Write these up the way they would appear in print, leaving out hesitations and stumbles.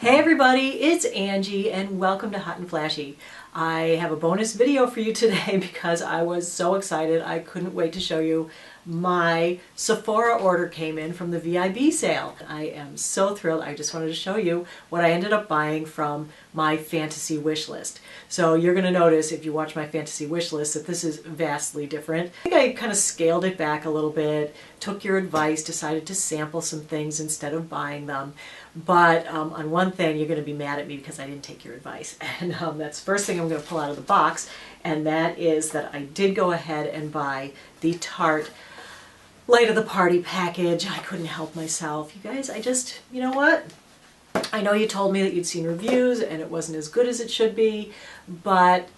Hey everybody, it's Angie and welcome to Hot and Flashy. I have a bonus video for you today because I was so excited I couldn't wait to show you my Sephora order came in from the VIB sale. I am so thrilled. I just wanted to show you what I ended up buying from my fantasy wish list. So you're going to notice if you watch my fantasy wish list that this is vastly different. I think I kind of scaled it back a little bit, took your advice, decided to sample some things instead of buying them. But on one thing you're going to be mad at me because I didn't take your advice, and that's the first thing I'm going to pull out of the box, and that is that I did go ahead and buy the Tarte Light of the Party package. I couldn't help myself. You guys, you know what? I know you told me that you'd seen reviews and it wasn't as good as it should be, but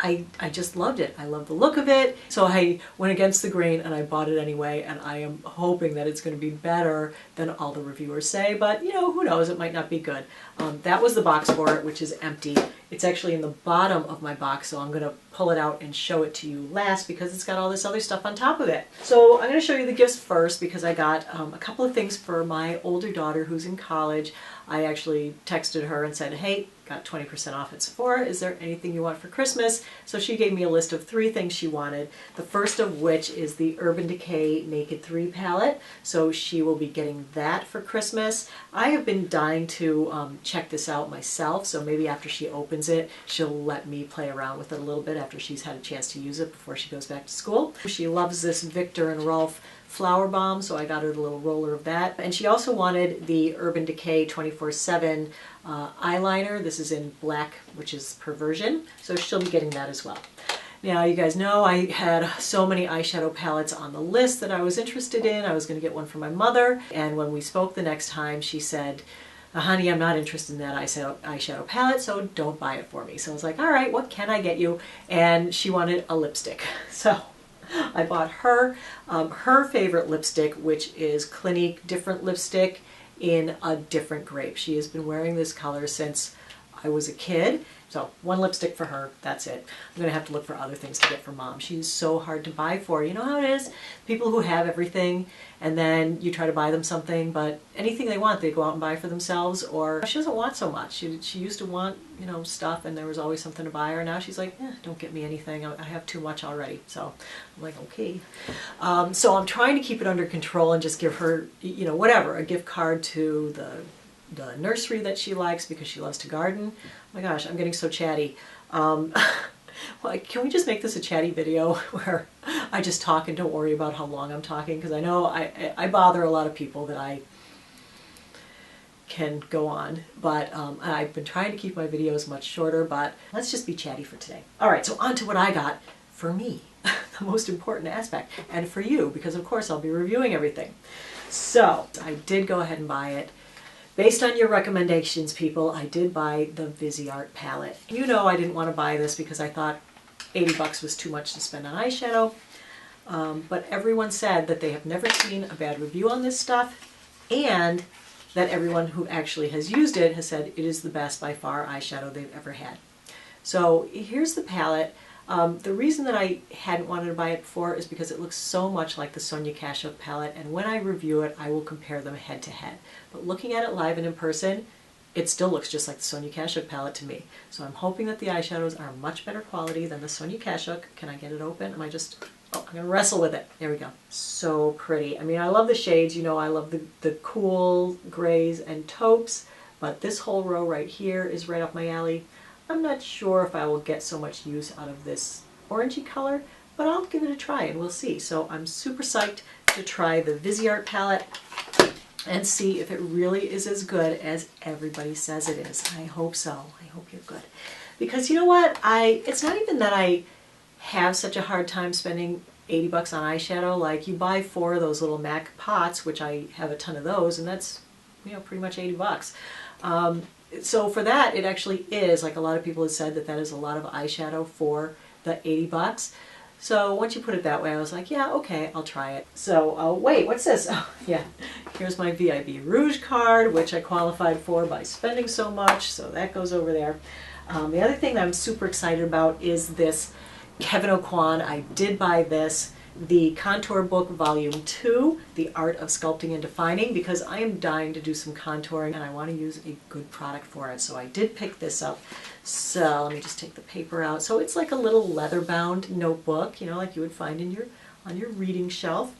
I just loved it. I love the look of it. So I went against the grain and I bought it anyway, and I am hoping that it's going to be better than all the reviewers say, but you know, who knows, it might not be good. That was the box for it, which is empty. It's actually in the bottom of my box, so I'm going to pull it out and show it to you last because it's got all this other stuff on top of it. So I'm going to show you the gifts first because I got a couple of things for my older daughter who's in college. I actually texted her and said, hey, got 20% off at Sephora. Is there anything you want for Christmas? So she gave me a list of 3 things she wanted. The first of which is the Urban Decay Naked 3 palette. So she will be getting that for Christmas. I have been dying to check this out myself, so maybe after she opens it, she'll let me play around with it a little bit after she's had a chance to use it before she goes back to school. She loves this Victor and Rolf Flower Bomb, so I got her the little roller of that. And she also wanted the Urban Decay 24/7 eyeliner. This is in black, which is Perversion, so she'll be getting that as well. Now, you guys know I had so many eyeshadow palettes on the list that I was interested in. I was going to get one for my mother, and when we spoke the next time, she said, honey, I'm not interested in that eyeshadow palette, so don't buy it for me. So I was like, all right, what can I get you? And she wanted a lipstick. So I bought her her favorite lipstick, which is Clinique Different Lipstick in a different grape. She has been wearing this color since I was a kid. So one lipstick for her, that's it. I'm going to have to look for other things to get for Mom. She's so hard to buy for. You know how it is? People who have everything and then you try to buy them something, but anything they want they go out and buy for themselves, or she doesn't want so much. She used to want, you know, stuff and there was always something to buy her. Now she's like, don't get me anything. I have too much already. So I'm like, okay. So I'm trying to keep it under control and just give her, you know, whatever, a gift card to the nursery that she likes because she loves to garden. Oh my gosh, I'm getting so chatty. Well, can we just make this a chatty video where I just talk and don't worry about how long I'm talking? Because I know I bother a lot of people that I can go on, but I've been trying to keep my videos much shorter, but let's just be chatty for today. All right, so on to what I got for me, the most important aspect, and for you, because of course I'll be reviewing everything. So I did go ahead and buy it. Based on your recommendations, people, I did buy the Viseart palette. You know I didn't want to buy this because I thought 80 bucks was too much to spend on eyeshadow, but everyone said that they have never seen a bad review on this stuff, and that everyone who actually has used it has said it is the best by far eyeshadow they've ever had. So here's the palette. The reason that I hadn't wanted to buy it before is because it looks so much like the Sonia Kashuk palette, and when I review it I will compare them head to head. But looking at it live and in person, it still looks just like the Sonia Kashuk palette to me. So I'm hoping that the eyeshadows are much better quality than the Sonia Kashuk. Can I get it open? I'm going to wrestle with it. There we go. So pretty. I mean, I love the shades. You know, I love the cool grays and taupes, but this whole row right here is right up my alley. I'm not sure if I will get so much use out of this orangey color, but I'll give it a try and we'll see. So I'm super psyched to try the Viseart palette and see if it really is as good as everybody says it is. I hope so. I hope you're good. Because you know what? It's not even that I have such a hard time spending 80 bucks on eyeshadow. Like, you buy 4 of those little MAC pots, which I have a ton of those, and that's, you know, pretty much 80 bucks. So for that, it actually is, like a lot of people have said, that is a lot of eyeshadow for the 80 bucks. So once you put it that way, I was like, yeah, okay, I'll try it. So, wait, what's this? Oh, yeah, here's my VIB Rouge card, which I qualified for by spending so much, so that goes over there. The other thing that I'm super excited about is this Kevyn Aucoin. I did buy this the Contour Book Volume 2, The Art of Sculpting and Defining, because I am dying to do some contouring and I want to use a good product for it. So I did pick this up. So let me just take the paper out. So it's like a little leather-bound notebook, you know, like you would find in on your reading shelf.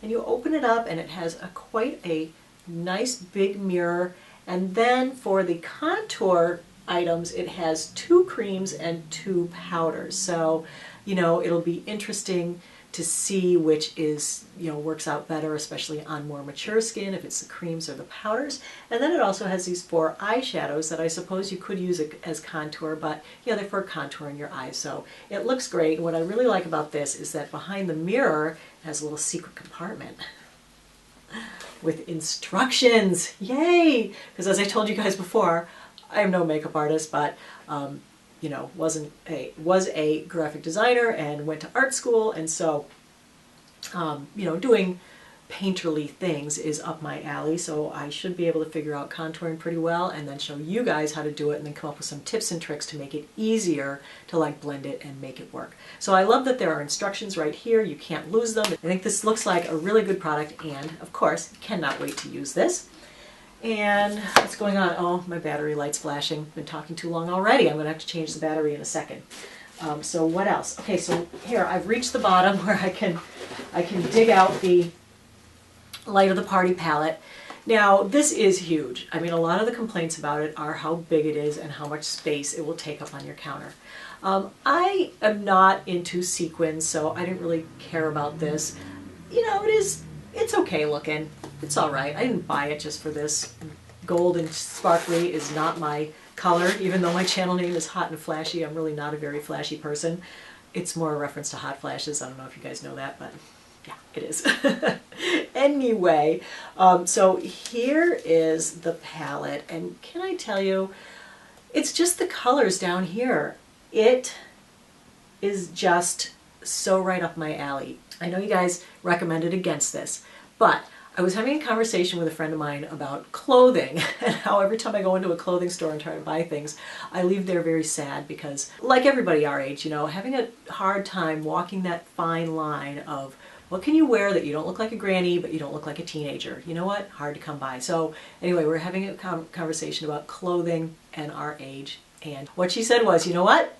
And you open it up and it has quite a nice big mirror. And then for the contour items, it has 2 creams and 2 powders. So, you know, it'll be interesting to see which is, you know, works out better, especially on more mature skin, if it's the creams or the powders. And then it also has these 4 eyeshadows that I suppose you could use as contour, but yeah, they're for contouring your eyes. So it looks great. And what I really like about this is that behind the mirror it has a little secret compartment with instructions. Yay! Because as I told you guys before, I am no makeup artist, but you know, was a graphic designer and went to art school, and so you know, doing painterly things is up my alley, so I should be able to figure out contouring pretty well and then show you guys how to do it and then come up with some tips and tricks to make it easier to like blend it and make it work. So I love that there are instructions right here. You can't lose them. I think this looks like a really good product, and of course cannot wait to use this. And what's going on? Oh, my battery light's flashing. Been talking too long already. I'm going to have to change the battery in a second. So what else? Okay, so here I've reached the bottom where I can dig out the Light of the Party palette. Now this is huge. I mean, a lot of the complaints about it are how big it is and how much space it will take up on your counter. I am not into sequins, so I didn't really care about this. You know, it's okay looking. It's all right. I didn't buy it just for this. Gold and sparkly is not my color, even though my channel name is Hot and Flashy. I'm really not a very flashy person. It's more a reference to hot flashes. I don't know if you guys know that, but yeah, it is. Anyway, so here is the palette, and can I tell you, it's just the colors down here. It is just so right up my alley. I know you guys recommended against this, but I was having a conversation with a friend of mine about clothing and how every time I go into a clothing store and try to buy things, I leave there very sad because, like everybody our age, you know, having a hard time walking that fine line of what can you wear that you don't look like a granny but you don't look like a teenager. You know what? Hard to come by. So anyway, we're having a conversation about clothing and our age, and what she said was, you know what?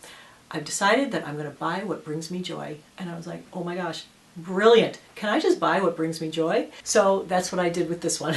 I've decided that I'm going to buy what brings me joy. And I was like, oh my gosh. Brilliant. Can I just buy what brings me joy? So that's what I did with this one.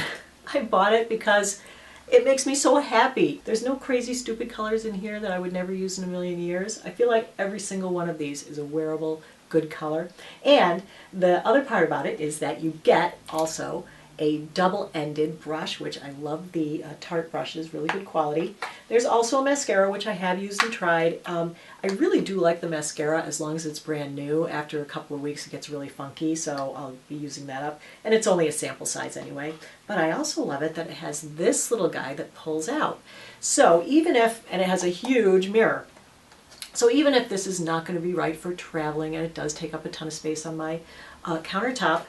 I bought it because it makes me so happy. There's no crazy stupid colors in here that I would never use in a million years. I feel like every single one of these is a wearable, good color. And the other part about it is that you get also a double-ended brush, which I love the Tarte brushes, really good quality. There's also a mascara, which I have used and tried. I really do like the mascara as long as it's brand new. After a couple of weeks it gets really funky, so I'll be using that up. And it's only a sample size anyway. But I also love it that it has this little guy that pulls out. So even if, and it has a huge mirror, so even if this is not going to be right for traveling, and it does take up a ton of space on my countertop,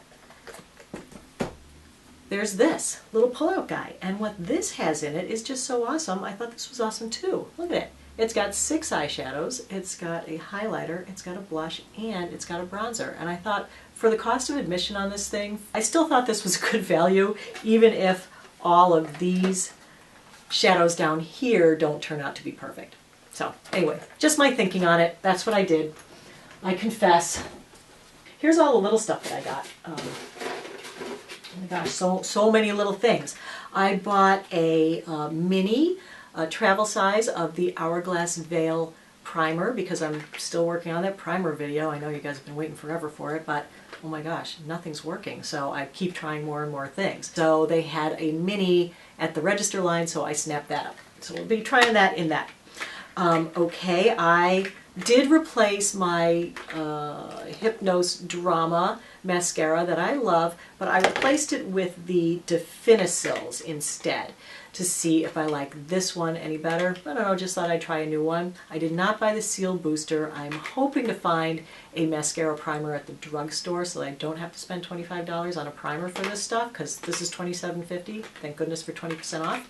there's this little pull-out guy, and what this has in it is just so awesome. I thought this was awesome too. Look at it. It's got 6 eyeshadows, it's got a highlighter, it's got a blush, and it's got a bronzer. And I thought, for the cost of admission on this thing, I still thought this was good value, even if all of these shadows down here don't turn out to be perfect. So anyway, just my thinking on it. That's what I did. I confess. Here's all the little stuff that I got. Oh my gosh, so many little things. I bought a mini travel size of the Hourglass Veil primer because I'm still working on that primer video. I know you guys have been waiting forever for it, but oh my gosh, nothing's working. So I keep trying more and more things. So they had a mini at the register line, so I snapped that up. So we'll be trying that in that. Okay, I did replace my Hypnose Drama mascara that I love, but I replaced it with the Definicils instead to see if I like this one any better. I don't know, just thought I'd try a new one. I did not buy the Seal Booster. I'm hoping to find a mascara primer at the drugstore so that I don't have to spend $25 on a primer for this stuff, because this is $27.50. Thank goodness for 20% off.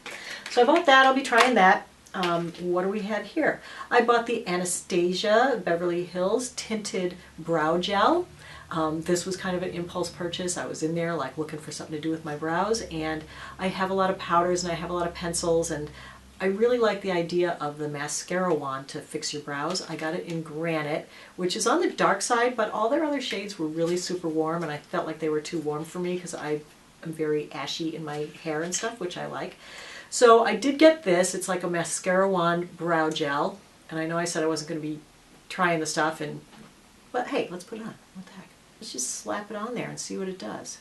So I bought that. I'll be trying that. What do we have here? I bought the Anastasia Beverly Hills Tinted Brow Gel. This was kind of an impulse purchase. I was in there like looking for something to do with my brows, and I have a lot of powders and I have a lot of pencils, and I really like the idea of the mascara wand to fix your brows. I got it in Granite, which is on the dark side, but all their other shades were really super warm, and I felt like they were too warm for me because I am very ashy in my hair and stuff, which I like. So I did get this. It's like a mascara wand brow gel, and I know I said I wasn't going to be trying the stuff, but hey, let's put it on. What the heck? Let's just slap it on there and see what it does.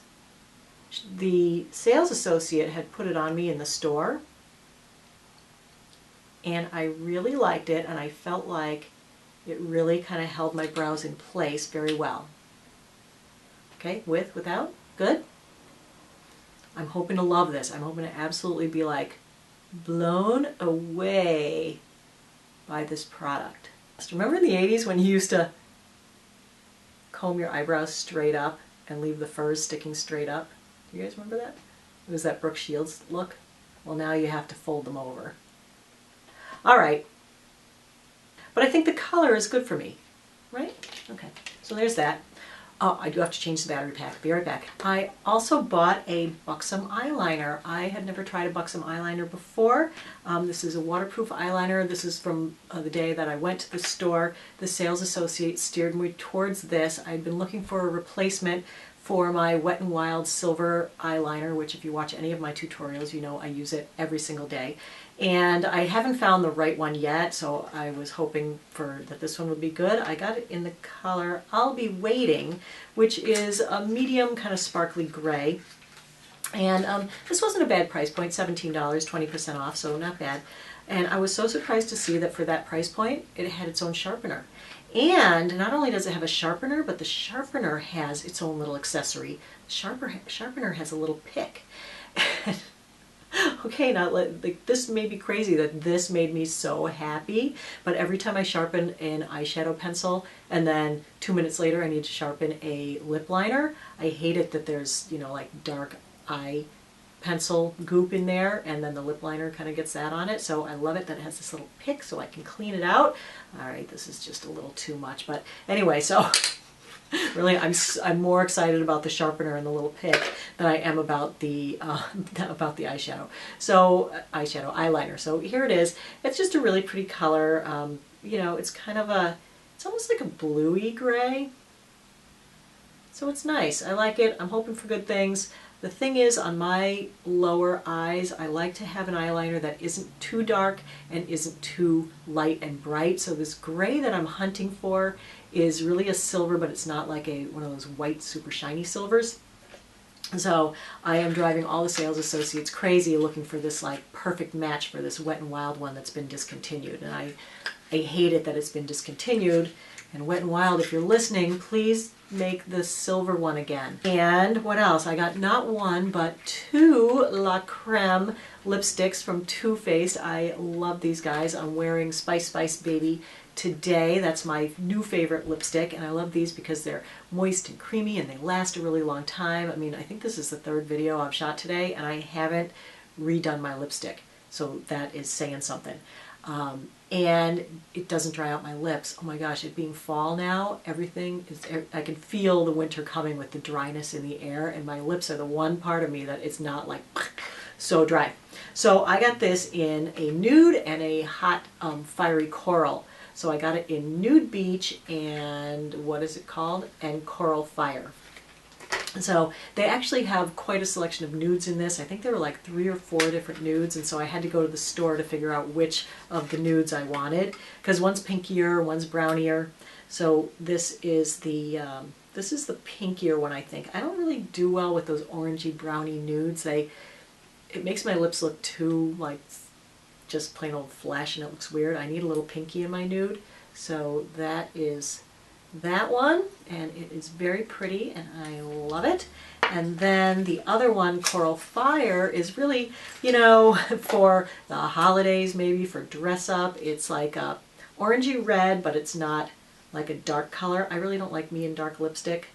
The sales associate had put it on me in the store, and I really liked it, and I felt like it really kind of held my brows in place very well. Okay, with, without, good. I'm hoping to love this. I'm hoping to absolutely be like blown away by this product. Remember in the 80s when you used to comb your eyebrows straight up and leave the furs sticking straight up? Do you guys remember that? It was that Brooke Shields look. Well, now you have to fold them over. All right, but I think the color is good for me, right? Okay, so there's that. Oh, I do have to change the battery pack. Be right back. I also bought a Buxom eyeliner. I had never tried a Buxom eyeliner before. This is a waterproof eyeliner. This is from the day that I went to the store. The sales associate steered me towards this. I'd been looking for a replacement for my Wet n Wild silver eyeliner, which if you watch any of my tutorials, you know I use it every single day. And I haven't found the right one yet, so I was hoping that this one would be good. I got it in the color I'll Be Waiting, which is a medium kind of sparkly gray. And this wasn't a bad price point, $17, 20% off, so not bad. And I was so surprised to see that for that price point, it had its own sharpener. And not only does it have a sharpener, but the sharpener has its own little accessory. The sharpener has a little pick. Okay, now like, this may be crazy that this made me so happy, but every time I sharpen an eyeshadow pencil and then 2 minutes later I need to sharpen a lip liner, I hate it that there's, you know, like dark eye pencil goop in there, and then the lip liner kind of gets that on it. So I love it that it has this little pick so I can clean it out. All right, this is just a little too much, but anyway, so really I'm more excited about the sharpener and the little pick than I am about the eyeshadow. So eyeliner. So here it is. It's just a really pretty color. You know, it's kind of it's almost like a bluey gray. So it's nice. I like it. I'm hoping for good things. The thing is, on my lower eyes, I like to have an eyeliner that isn't too dark and isn't too light and bright. So this gray that I'm hunting for is really a silver, but it's not like one of those white super shiny silvers. So I am driving all the sales associates crazy looking for this like perfect match for this Wet n Wild one that's been discontinued. And I hate it that it's been discontinued. And Wet n Wild, if you're listening, please make the silver one again. And what else? I got not one, but two La Creme lipsticks from Too Faced. I love these guys. I'm wearing Spice Spice Baby today. That's my new favorite lipstick, and I love these because they're moist and creamy and they last a really long time. I mean, I think this is the third video I've shot today and I haven't redone my lipstick, so that is saying something. And it doesn't dry out my lips. Oh my gosh, it being fall now, everything is, I can feel the winter coming with the dryness in the air, and my lips are the one part of me that it's not like so dry. So I got this in a nude and a hot fiery coral. So I got it in Nude Beach and what is it called? And Coral Fire. So they actually have quite a selection of nudes in this. I think there were like 3 or 4 different nudes, and so I had to go to the store to figure out which of the nudes I wanted, because one's pinkier, one's brownier. So this is the pinkier one, I think. I don't really do well with those orangey browny nudes. It makes my lips look too like just plain old flesh, and it looks weird. I need a little pinky in my nude. So that is that one, and it is very pretty and I love it. And then the other one, Coral Fire, is really, you know, for the holidays, maybe for dress up. It's like a orangey red, but it's not like a dark color. I really don't like me in dark lipstick.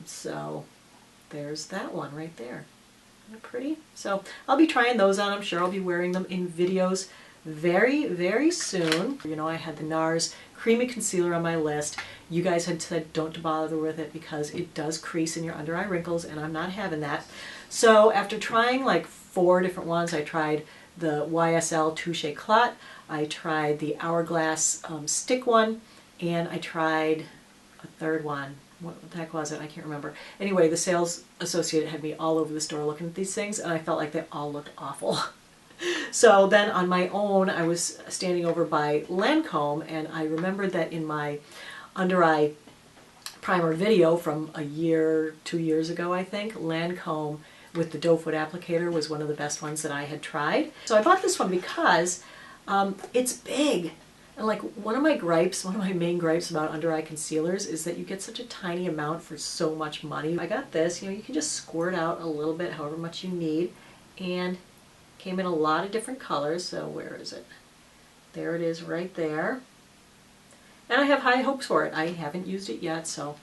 So there's that one right there. Isn't it pretty? So I'll be trying those on. I'm sure I'll be wearing them in videos very, very soon. You know, I had the NARS Creamy Concealer on my list. You guys had said don't bother with it because it does crease in your under eye wrinkles, and I'm not having that. So after trying like 4 different ones, I tried the YSL Touche Éclat, I tried the Hourglass stick one, and I tried a third one. What the heck was it? I can't remember. Anyway, the sales associate had me all over the store looking at these things, and I felt like they all looked awful. So then on my own, I was standing over by Lancome, and I remembered that in my under eye primer video from 2 years ago, I think, Lancome with the doe foot applicator was one of the best ones that I had tried. So I bought this one because it's big. And like one of my main gripes about under eye concealers is that you get such a tiny amount for so much money. I got this, you know, you can just squirt out a little bit, however much you need, and came in a lot of different colors. So where is it? There it is right there. And I have high hopes for it. I haven't used it yet, so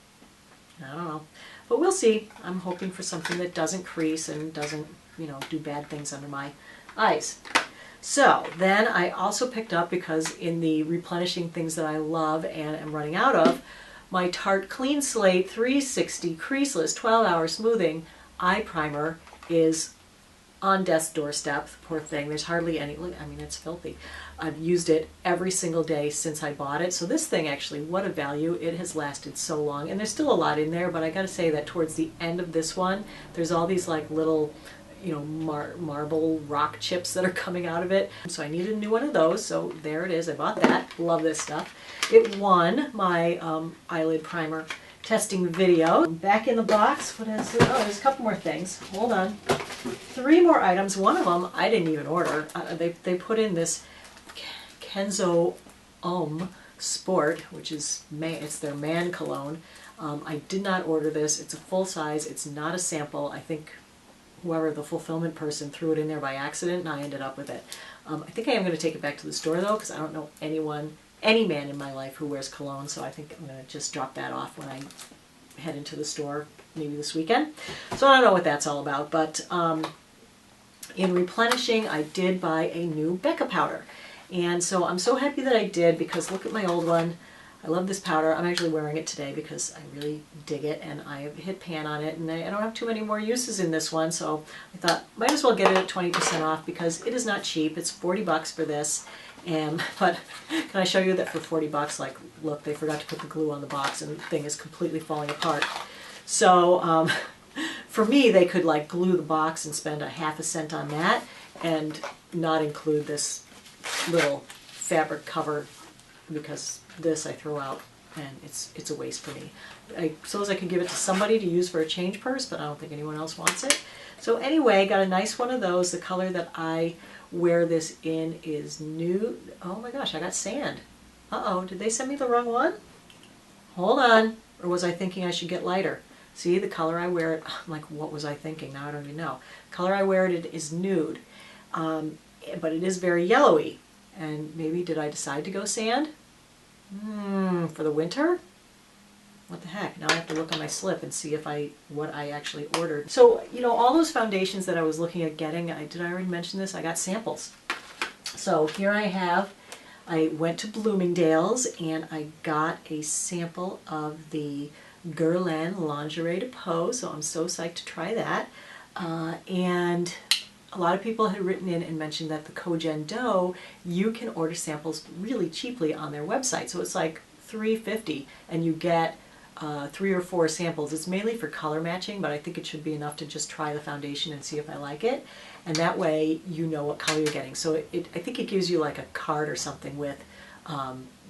I don't know. But we'll see. I'm hoping for something that doesn't crease and doesn't, you know, do bad things under my eyes. So then I also picked up, because in the replenishing things that I love and am running out of, my Tarte Clean Slate 360 Creaseless 12-Hour Smoothing Eye Primer is on death's doorstep. Poor thing. There's hardly any, I mean, it's filthy. I've used it every single day since I bought it. So this thing actually, what a value. It has lasted so long. And there's still a lot in there, but I gotta say that towards the end of this one, there's all these like little, you know, marble rock chips that are coming out of it. So I needed a new one of those, so there it is. I bought that. Love this stuff. It won my eyelid primer testing video. Back in the box, what is it? Oh, there's a couple more things. Hold on. 3 more items. One of them I didn't even order. They put in this Kenzo Sport, which is it's their man cologne. I did not order this. It's a full size. It's not a sample. I think whoever the fulfillment person threw it in there by accident, and I ended up with it. I think I am going to take it back to the store though, because I don't know any man in my life who wears cologne, so I think I'm going to just drop that off when I head into the store maybe this weekend. So I don't know what that's all about, but in replenishing, I did buy a new Becca powder. And so I'm so happy that I did, because look at my old one. I love this powder. I'm actually wearing it today because I really dig it, and I have hit pan on it, and I don't have too many more uses in this one, so I thought might as well get it at 20% off because it is not cheap. It's 40 bucks for this. But can I show you that for 40 bucks, like, look, they forgot to put the glue on the box and the thing is completely falling apart. So for me, they could like glue the box and spend a half a cent on that and not include this little fabric cover, because this I throw out and it's a waste for me. I suppose I could give it to somebody to use for a change purse, but I don't think anyone else wants it. So anyway, got a nice one of those. The color that I wear this in is nude. Oh my gosh, I got sand. Uh-oh, did they send me the wrong one? Hold on. Or was I thinking I should get lighter? See, the color I wear it, I'm like, what was I thinking? Now I don't even know. The color I wear it is nude, but it is very yellowy. And maybe did I decide to go sand? For the winter? What the heck? Now I have to look on my slip and see what I actually ordered. So, you know, all those foundations that I was looking at getting, did I already mention this? I got samples. So here I went to Bloomingdale's and I got a sample of the Guerlain Lingerie de Peau, so I'm so psyched to try that. And a lot of people had written in and mentioned that the Cogen Dough, you can order samples really cheaply on their website. So it's like $3.50 and you get 3 or 4 samples. It's mainly for color matching, but I think it should be enough to just try the foundation and see if I like it. And that way you know what color you're getting. So I think it gives you like a card or something with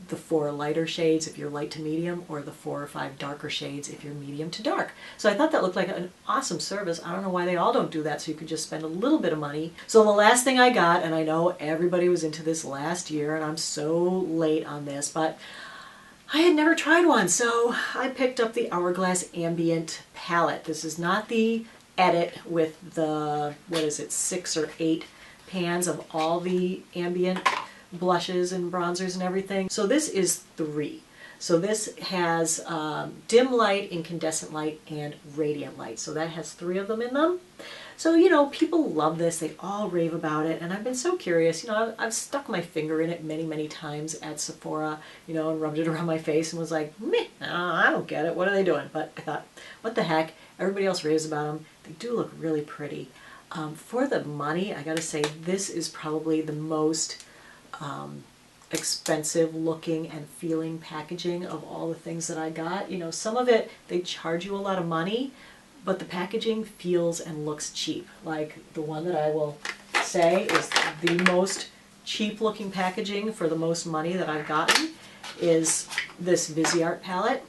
the 4 lighter shades if you're light to medium, or the 4 or 5 darker shades if you're medium to dark. So I thought that looked like an awesome service. I don't know why they all don't do that, so you could just spend a little bit of money. So the last thing I got, and I know everybody was into this last year, and I'm so late on this, but I had never tried one, so I picked up the Hourglass Ambient Palette. This is not the edit with the, what is it, 6 or 8 pans of all the ambient blushes and bronzers and everything. So this is 3. So this has dim light, incandescent light, and radiant light. So that has 3 of them in them. So, you know, people love this. They all rave about it. And I've been so curious. You know, I've stuck my finger in it many, many times at Sephora, you know, and rubbed it around my face and was like, meh, I don't get it. What are they doing? But I thought, what the heck? Everybody else raves about them. They do look really pretty. For the money, I gotta say, this is probably the most expensive looking and feeling packaging of all the things that I got. You know, some of it, they charge you a lot of money, but the packaging feels and looks cheap. Like the one that I will say is the most cheap looking packaging for the most money that I've gotten is this Viseart palette.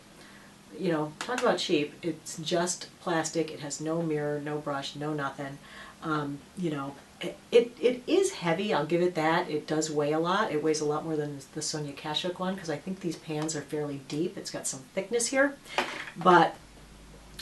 You know, talk about cheap. It's just plastic. It has no mirror, no brush, no nothing. You know, it is heavy, I'll give it that. It does weigh a lot. It weighs a lot more than the Sonia Kashuk one because I think these pans are fairly deep. It's got some thickness here. But,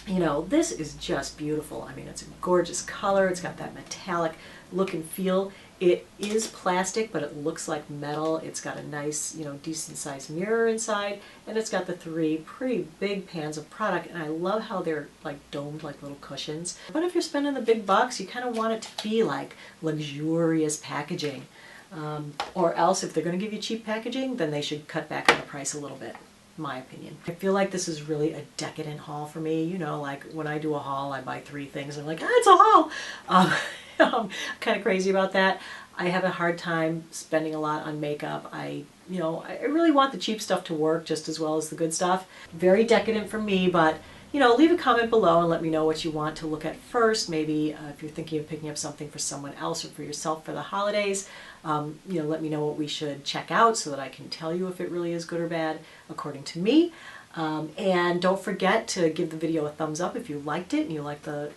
you know, this is just beautiful. I mean, it's a gorgeous color. It's got that metallic look and feel. It is plastic, but it looks like metal. It's got a nice, you know, decent sized mirror inside, and it's got the 3 pretty big pans of product, and I love how they're like domed like little cushions. But if you're spending the big bucks, you kind of want it to be like luxurious packaging. Or else, if they're going to give you cheap packaging, then they should cut back on the price a little bit. My opinion. I feel like this is really a decadent haul for me. You know, like when I do a haul, I buy 3 things and I'm like, ah, it's a haul. I'm kind of crazy about that. I have a hard time spending a lot on makeup. I really want the cheap stuff to work just as well as the good stuff. Very decadent for me, but you know, leave a comment below and let me know what you want to look at first. Maybe if you're thinking of picking up something for someone else or for yourself for the holidays, you know, let me know what we should check out so that I can tell you if it really is good or bad according to me. And don't forget to give the video a thumbs up if you liked it and you like the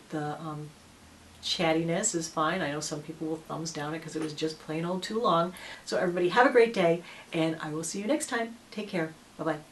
chattiness is fine. I know some people will thumbs down it because it was just plain old too long. So everybody have a great day, and I will see you next time. Take care. Bye-bye.